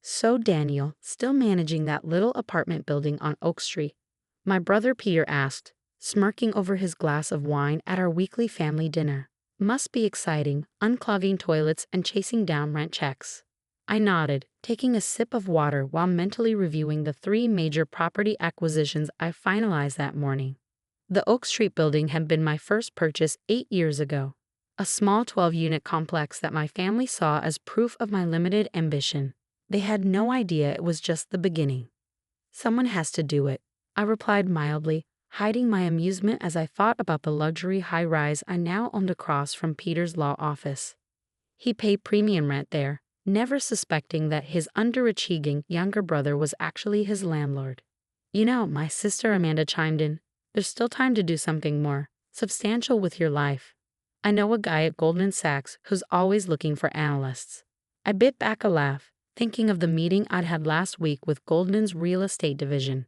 So Daniel, still managing that little apartment building on Oak Street? My brother Peter asked, smirking over his glass of wine at our weekly family dinner. Must be exciting, unclogging toilets and chasing down rent checks. I nodded, taking a sip of water while mentally reviewing the 3 major property acquisitions I finalized that morning. The Oak Street building had been my first purchase 8 years ago. A small 12-unit complex that my family saw as proof of my limited ambition. They had no idea it was just the beginning. Someone has to do it, I replied mildly, hiding my amusement as I thought about the luxury high-rise I now owned across from Peter's law office. He paid premium rent there, never suspecting that his underachieving younger brother was actually his landlord. You know, my sister Amanda chimed in, there's still time to do something more substantial with your life. I know a guy at Goldman Sachs who's always looking for analysts. I bit back a laugh, thinking of the meeting I'd had last week with Goldman's real estate division.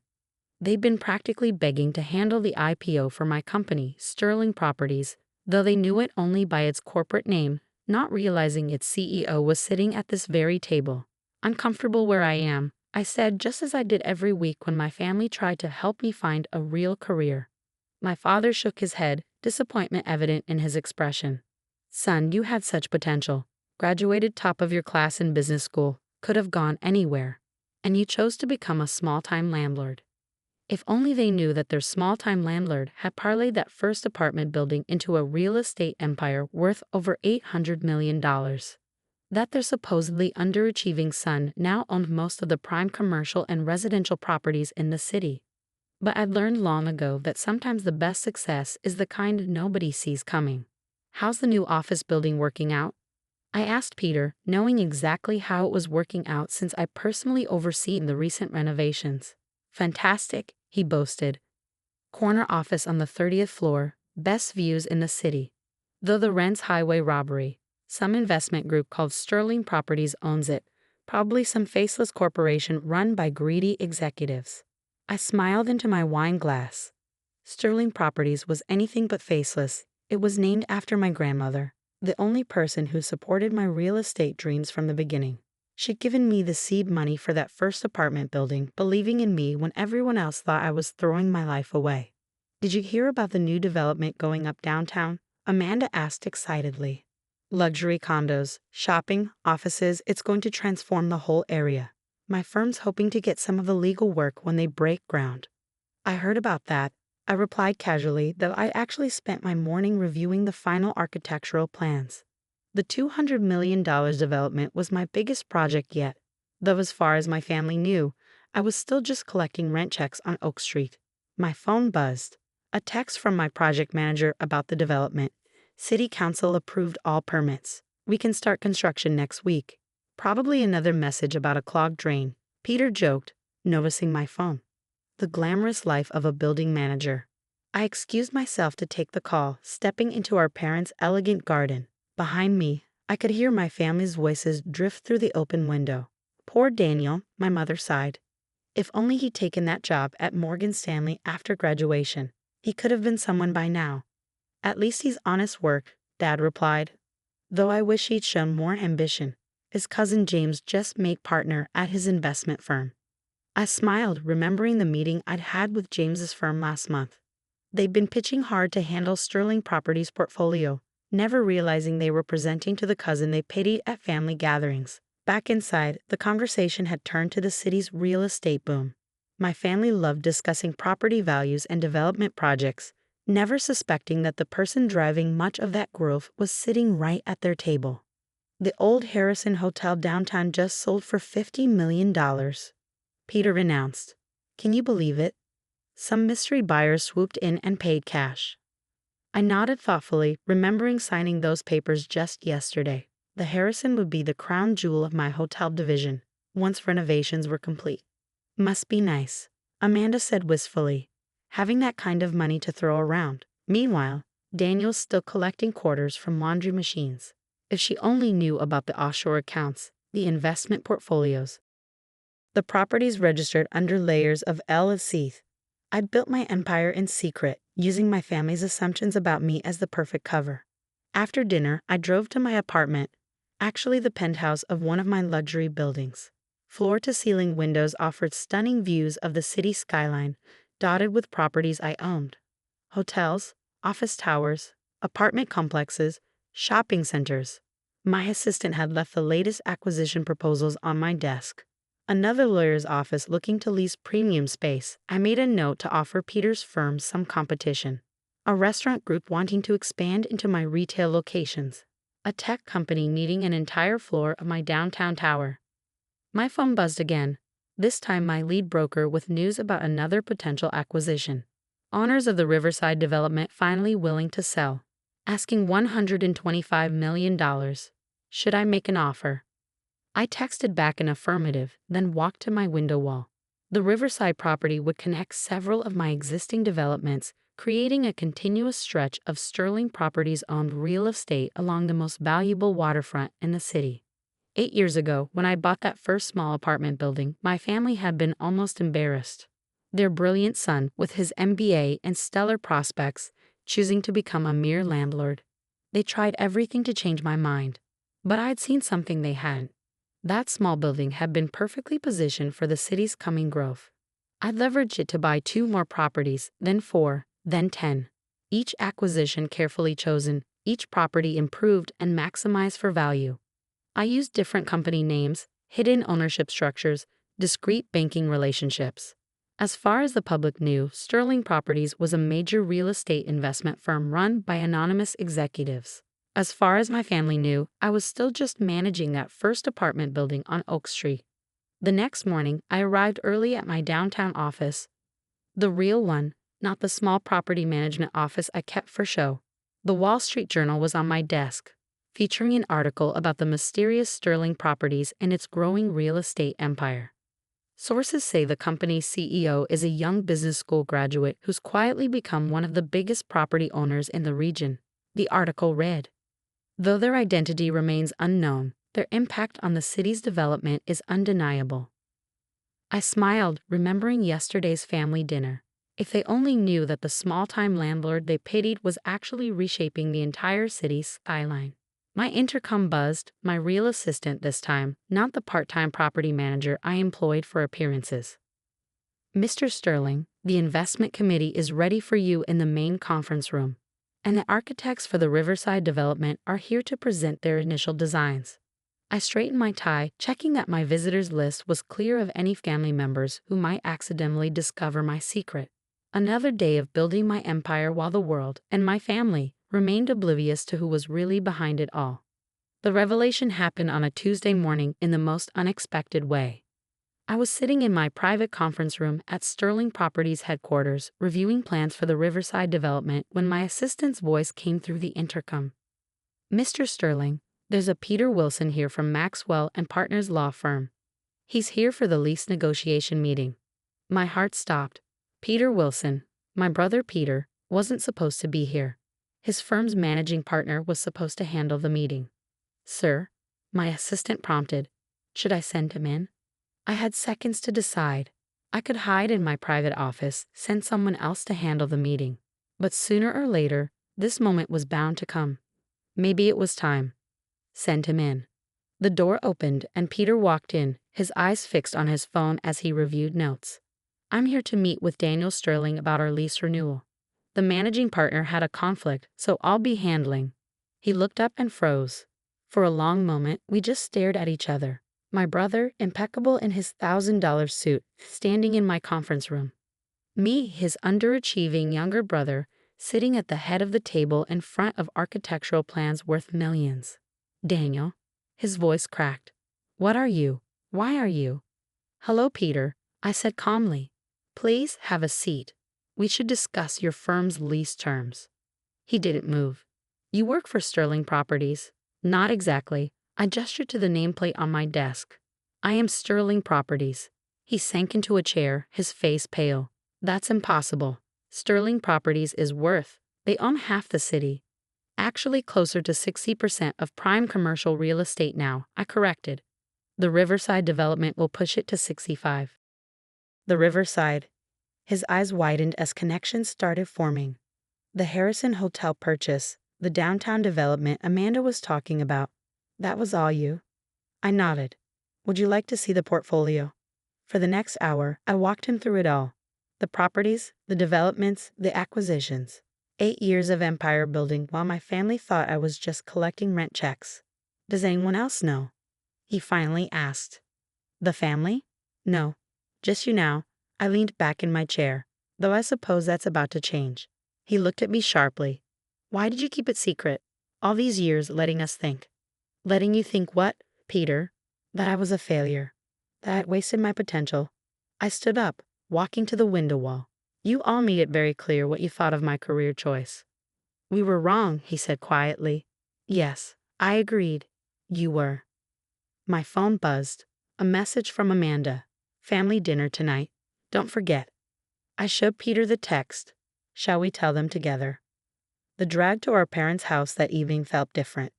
They'd been practically begging to handle the IPO for my company, Sterling Properties, though they knew it only by its corporate name, not realizing its CEO was sitting at this very table. I'm comfortable where I am, I said, just as I did every week when my family tried to help me find a real career. My father shook his head, disappointment evident in his expression. Son, you had such potential. Graduated top of your class in business school, could have gone anywhere. And you chose to become a small-time landlord. If only they knew that their small-time landlord had parlayed that first apartment building into a real estate empire worth over $800 million. That their supposedly underachieving son now owned most of the prime commercial and residential properties in the city. But I'd learned long ago that sometimes the best success is the kind nobody sees coming. How's the new office building working out? I asked Peter, knowing exactly how it was working out since I personally overseen the recent renovations. Fantastic, he boasted. Corner office on the 30th floor, best views in the city. Though the rent's highway robbery. Some investment group called Sterling Properties owns it, probably some faceless corporation run by greedy executives. I smiled into my wine glass. Sterling Properties was anything but faceless. It was named after my grandmother, the only person who supported my real estate dreams from the beginning. She'd given me the seed money for that first apartment building, believing in me when everyone else thought I was throwing my life away. Did you hear about the new development going up downtown? Amanda asked excitedly. Luxury condos, shopping, offices, it's going to transform the whole area. My firm's hoping to get some of the legal work when they break ground. I heard about that. I replied casually that I actually spent my morning reviewing the final architectural plans. The $200 million development was my biggest project yet, though as far as my family knew, I was still just collecting rent checks on Oak Street. My phone buzzed. A text from my project manager about the development. City Council approved all permits. We can start construction next week. Probably another message about a clogged drain, Peter joked, noticing my phone. The glamorous life of a building manager. I excused myself to take the call, stepping into our parents' elegant garden. Behind me, I could hear my family's voices drift through the open window. Poor Daniel, my mother sighed. If only he'd taken that job at Morgan Stanley after graduation. He could have been someone by now. At least he's honest work, Dad replied. Though I wish he'd shown more ambition. His cousin James just made partner at his investment firm. I smiled, remembering the meeting I'd had with James's firm last month. They'd been pitching hard to handle Sterling Properties' portfolio, never realizing they were presenting to the cousin they pitied at family gatherings. Back inside, the conversation had turned to the city's real estate boom. My family loved discussing property values and development projects, never suspecting that the person driving much of that growth was sitting right at their table. The old Harrison Hotel downtown just sold for $50 million. Peter announced. Can you believe it? Some mystery buyers swooped in and paid cash. I nodded thoughtfully, remembering signing those papers just yesterday. The Harrison would be the crown jewel of my hotel division, once renovations were complete. Must be nice, Amanda said wistfully, having that kind of money to throw around. Meanwhile, Daniel's still collecting quarters from laundry machines. If she only knew about the offshore accounts, the investment portfolios. The properties registered under layers of LLCs. I'd built my empire in secret, using my family's assumptions about me as the perfect cover. After dinner, I drove to my apartment, actually the penthouse of one of my luxury buildings. Floor-to-ceiling windows offered stunning views of the city skyline, dotted with properties I owned. Hotels, office towers, apartment complexes, shopping centers. My assistant had left the latest acquisition proposals on my desk. Another lawyer's office looking to lease premium space. I made a note to offer Peter's firm some competition. A restaurant group wanting to expand into my retail locations. A tech company needing an entire floor of my downtown tower. My phone buzzed again, this time my lead broker with news about another potential acquisition. Owners of the Riverside development finally willing to sell, asking $125 million. Should I make an offer? I texted back an affirmative, then walked to my window wall. The Riverside property would connect several of my existing developments, creating a continuous stretch of Sterling Properties-owned real estate along the most valuable waterfront in the city. 8 years ago, when I bought that first small apartment building, my family had been almost embarrassed. Their brilliant son, with his MBA and stellar prospects, choosing to become a mere landlord. They tried everything to change my mind. But I'd seen something they hadn't. That small building had been perfectly positioned for the city's coming growth. I'd leveraged it to buy 2 more properties, then 4, then 10. Each acquisition carefully chosen, each property improved and maximized for value. I used different company names, hidden ownership structures, discrete banking relationships. As far as the public knew, Sterling Properties was a major real estate investment firm run by anonymous executives. As far as my family knew, I was still just managing that first apartment building on Oak Street. The next morning, I arrived early at my downtown office. The real one, not the small property management office I kept for show. The Wall Street Journal was on my desk, featuring an article about the mysterious Sterling Properties and its growing real estate empire. Sources say the company's CEO is a young business school graduate who's quietly become one of the biggest property owners in the region. The article read, though their identity remains unknown, their impact on the city's development is undeniable. I smiled, remembering yesterday's family dinner. If they only knew that the small-time landlord they pitied was actually reshaping the entire city's skyline. My intercom buzzed, my real assistant this time, not the part-time property manager I employed for appearances. Mr. Sterling, the investment committee is ready for you in the main conference room, and the architects for the Riverside development are here to present their initial designs. I straightened my tie, checking that my visitors list was clear of any family members who might accidentally discover my secret. Another day of building my empire while the world, and my family, remained oblivious to who was really behind it all. The revelation happened on a Tuesday morning in the most unexpected way. I was sitting in my private conference room at Sterling Properties headquarters, reviewing plans for the Riverside development when my assistant's voice came through the intercom. Mr. Sterling, there's a Peter Wilson here from Maxwell and Partners law firm. He's here for the lease negotiation meeting. My heart stopped. Peter Wilson, my brother Peter, wasn't supposed to be here. His firm's managing partner was supposed to handle the meeting. Sir, my assistant prompted, should I send him in? I had seconds to decide. I could hide in my private office, send someone else to handle the meeting. But sooner or later, this moment was bound to come. Maybe it was time. Send him in. The door opened and Peter walked in, his eyes fixed on his phone as he reviewed notes. I'm here to meet with Daniel Sterling about our lease renewal. The managing partner had a conflict, so I'll be handling. He looked up and froze. For a long moment, we just stared at each other. My brother, impeccable in his $1,000 suit, standing in my conference room. Me, his underachieving younger brother, sitting at the head of the table in front of architectural plans worth millions. Daniel. His voice cracked. What are you? Why are you? Hello, Peter, I said calmly. Please have a seat. We should discuss your firm's lease terms. He didn't move. You work for Sterling Properties? Not exactly. I gestured to the nameplate on my desk. I am Sterling Properties. He sank into a chair, his face pale. That's impossible. Sterling Properties is worth. They own half the city. Actually closer to 60% of prime commercial real estate now, I corrected. The Riverside development will push it to 65. The Riverside. His eyes widened as connections started forming. The Harrison Hotel purchase, the downtown development Amanda was talking about. That was all you? I nodded. Would you like to see the portfolio? For the next hour, I walked him through it all. The properties, the developments, the acquisitions. 8 years of empire building while my family thought I was just collecting rent checks. Does anyone else know? He finally asked. The family? No. Just you now. I leaned back in my chair, though I suppose that's about to change. He looked at me sharply. Why did you keep it secret? All these years letting us think. Letting you think what, Peter? That I was a failure. That I'd wasted my potential. I stood up, walking to the window wall. You all made it very clear what you thought of my career choice. We were wrong, he said quietly. Yes, I agreed. You were. My phone buzzed. A message from Amanda. Family dinner tonight. Don't forget. I showed Peter the text. Shall we tell them together? The drive to our parents' house that evening felt different.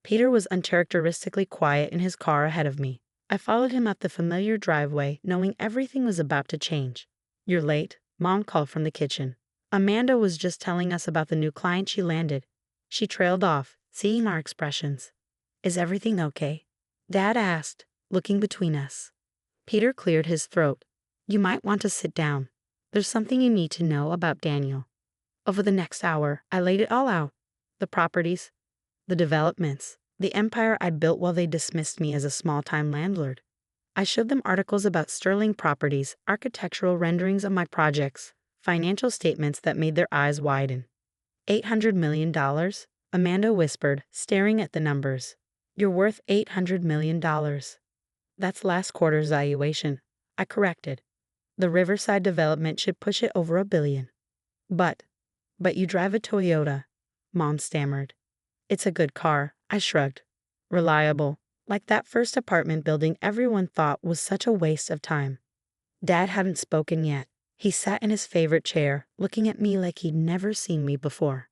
Peter was uncharacteristically quiet in his car ahead of me. I followed him up the familiar driveway, knowing everything was about to change. You're late, Mom called from the kitchen. Amanda was just telling us about the new client she landed. She trailed off, seeing our expressions. Is everything okay? Dad asked, looking between us. Peter cleared his throat. You might want to sit down. There's something you need to know about Daniel. Over the next hour, I laid it all out. The properties, the developments, the empire I'd built while they dismissed me as a small-time landlord. I showed them articles about sterling properties, architectural renderings of my projects, financial statements that made their eyes widen. $800 million? Amanda whispered, staring at the numbers. You're worth $800 million. That's last quarter's valuation. I corrected. The Riverside development should push it over $1 billion. But you drive a Toyota, Mom stammered. It's a good car, I shrugged. Reliable, like that first apartment building everyone thought was such a waste of time. Dad hadn't spoken yet. He sat in his favorite chair, looking at me like he'd never seen me before.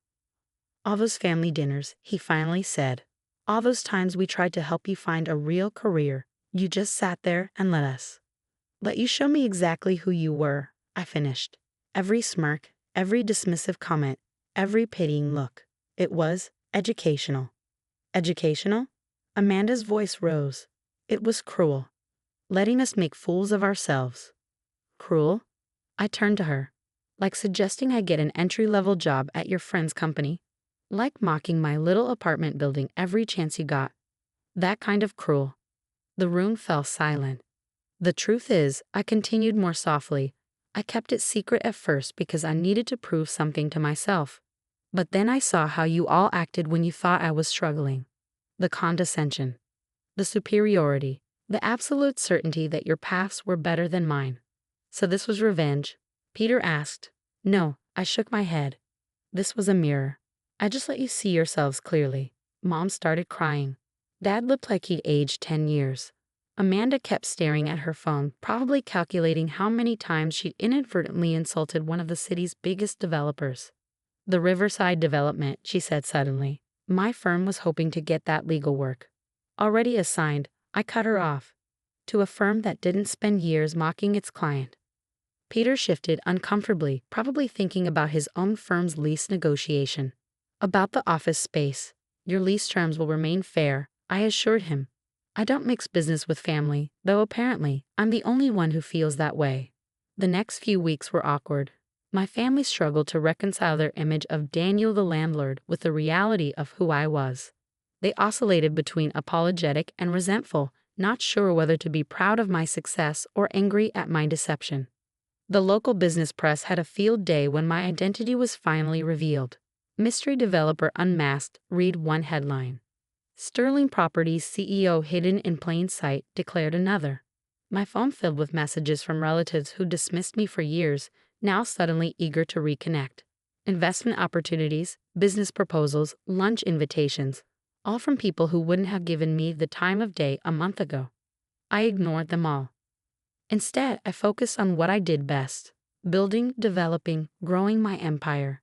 All those family dinners, he finally said. All those times we tried to help you find a real career, you just sat there and let us. Let you show me exactly who you were, I finished. Every smirk, every dismissive comment, every pitying look. It was educational. Educational? Amanda's voice rose. It was cruel. Letting us make fools of ourselves. Cruel? I turned to her. Like suggesting I get an entry-level job at your friend's company. Like mocking my little apartment building every chance you got. That kind of cruel. The room fell silent. The truth is, I continued more softly. I kept it secret at first because I needed to prove something to myself. But then I saw how you all acted when you thought I was struggling. The condescension. The superiority. The absolute certainty that your paths were better than mine. So this was revenge? Peter asked. No, I shook my head. This was a mirror. I just let you see yourselves clearly. Mom started crying. Dad looked like he'd aged 10 years. Amanda kept staring at her phone, probably calculating how many times she'd inadvertently insulted one of the city's biggest developers. The Riverside development, she said suddenly. My firm was hoping to get that legal work. Already assigned, I cut her off. To a firm that didn't spend years mocking its client. Peter shifted uncomfortably, probably thinking about his own firm's lease negotiation. About the office space. Your lease terms will remain fair, I assured him. I don't mix business with family, though apparently, I'm the only one who feels that way. The next few weeks were awkward. My family struggled to reconcile their image of Daniel the landlord with the reality of who I was. They oscillated between apologetic and resentful, not sure whether to be proud of my success or angry at my deception. The local business press had a field day when my identity was finally revealed. Mystery developer unmasked, read one headline. Sterling Properties CEO hidden in plain sight, declared another. My phone filled with messages from relatives who dismissed me for years, now suddenly eager to reconnect. Investment opportunities, business proposals, lunch invitations, all from people who wouldn't have given me the time of day a month ago. I ignored them all. Instead, I focused on what I did best: building, developing, growing my empire.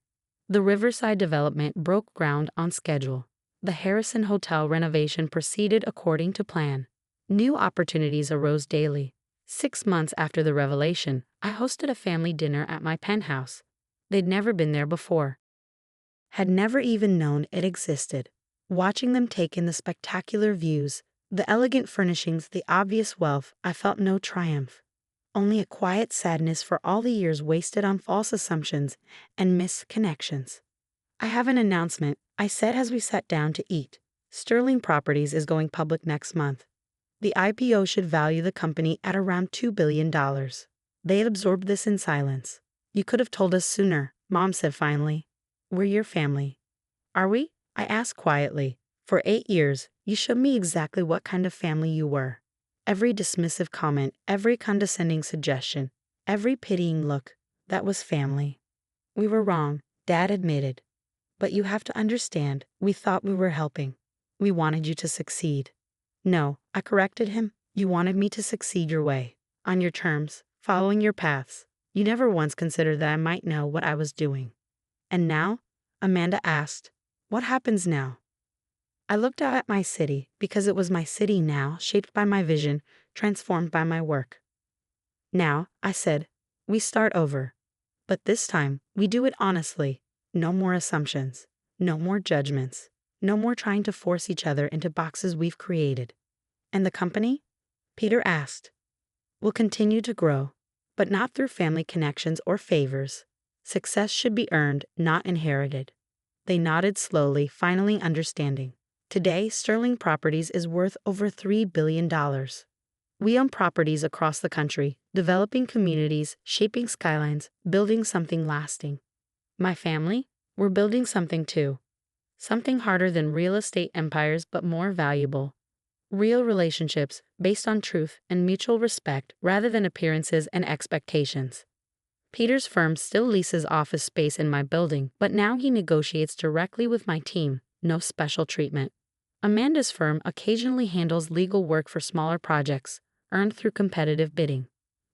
The Riverside development broke ground on schedule. The Harrison Hotel renovation proceeded according to plan. New opportunities arose daily. 6 months after the revelation, I hosted a family dinner at my penthouse. They'd never been there before. Had never even known it existed. Watching them take in the spectacular views, The elegant furnishings, the obvious wealth, I felt no triumph. Only a quiet sadness for all the years wasted on false assumptions and missed connections. I have an announcement, I said as we sat down to eat. Sterling Properties is going public next month. The IPO should value the company at around $2 billion. They had absorbed this in silence. You could have told us sooner, Mom said finally. We're your family. Are we? I asked quietly. For 8 years, you showed me exactly what kind of family you were. Every dismissive comment, every condescending suggestion, every pitying look, that was family. We were wrong, Dad admitted. But you have to understand, we thought we were helping. We wanted you to succeed. No, I corrected him. You wanted me to succeed your way, on your terms, following your paths. You never once considered that I might know what I was doing. And now? Amanda asked. What happens now? I looked out at my city, because it was my city now, shaped by my vision, transformed by my work. Now, I said, we start over. But this time, we do it honestly. No more assumptions. No more judgments. No more trying to force each other into boxes we've created. And the company? Peter asked. Will continue to grow, but not through family connections or favors. Success should be earned, not inherited. They nodded slowly, finally understanding. Today, Sterling Properties is worth over $3 billion. We own properties across the country, developing communities, shaping skylines, building something lasting. My family? We're building something too. Something harder than real estate empires, but more valuable. Real relationships based on truth and mutual respect rather than appearances and expectations. Peter's firm still leases office space in my building, but now he negotiates directly with my team, no special treatment. Amanda's firm occasionally handles legal work for smaller projects, earned through competitive bidding.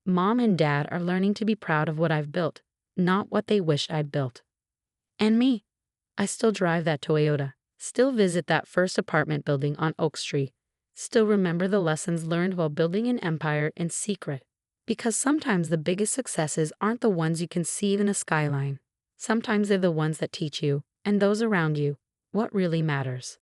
Mom and Dad are learning to be proud of what I've built, not what they wished I'd built. And me. I still drive that Toyota, still visit that first apartment building on Oak Street, still remember the lessons learned while building an empire in secret. Because sometimes the biggest successes aren't the ones you can see in a skyline. Sometimes they're the ones that teach you, and those around you, what really matters.